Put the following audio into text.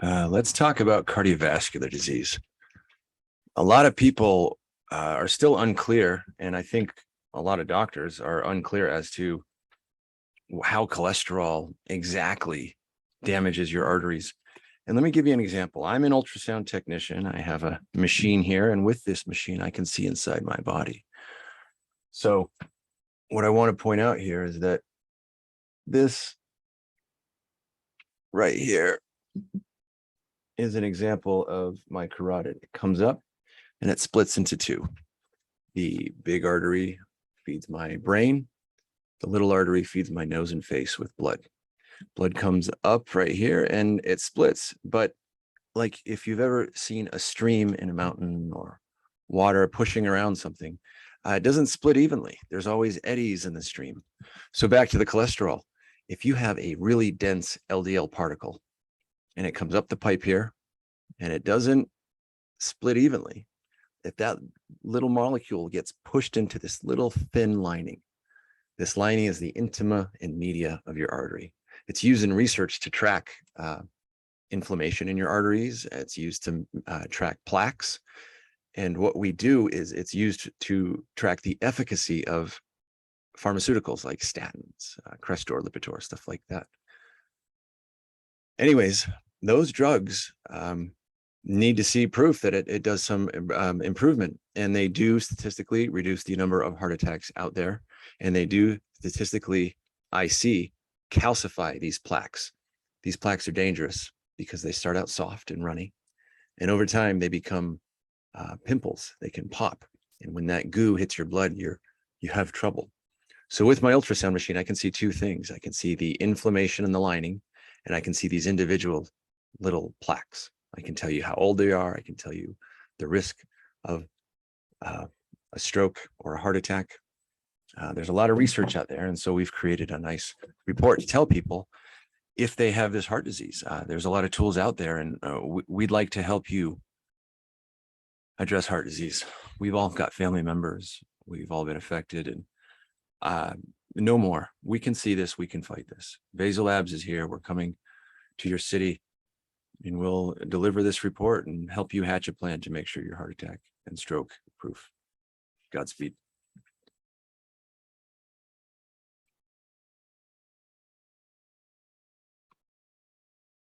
Let's talk about cardiovascular disease. A lot of people are still unclear, and I think a lot of doctors are unclear as to how cholesterol exactly damages your arteries. And let me give you an example. I'm an ultrasound technician. I have a machine here, and with this machine, I can see inside my body. So what I want to point out here is that this right here is an example of my carotid. It comes up and it splits into two. The big artery feeds my brain. The little artery feeds my nose and face with blood. Blood comes up right here and it splits. But like if you've ever seen a stream in a mountain or water pushing around something, it doesn't split evenly. There's always eddies in the stream. So back to the cholesterol. If you have a really dense LDL particle and it comes up the pipe here and it doesn't split evenly, if that little molecule gets pushed into this little thin lining, this lining is the intima and media of your artery. It's used in research to track inflammation in your arteries. It's used to track plaques. And what we do is it's used to track the efficacy of pharmaceuticals like statins, Crestor, Lipitor, stuff like that. Anyways, those drugs need to see proof that it does some improvement, and they do statistically reduce the number of heart attacks out there, and they do statistically, I see, calcify these plaques. These plaques are dangerous because they start out soft and runny, and over time they become pimples. They can pop, and when that goo hits your blood, you have trouble. So with my ultrasound machine, I can see two things. I can see the inflammation in the lining, and I can see these individual little plaques. I can tell you how old they are. I can tell you the risk of a stroke or a heart attack. There's a lot of research out there. And so we've created a nice report to tell people if they have this heart disease. There's a lot of tools out there, and we'd like to help you address heart disease. We've all got family members. We've all been affected, and no more. We can see this. We can fight this. Vasal Labs is here. We're coming to your city, and we'll deliver this report and help you hatch a plan to make sure you're heart attack and stroke proof. Godspeed.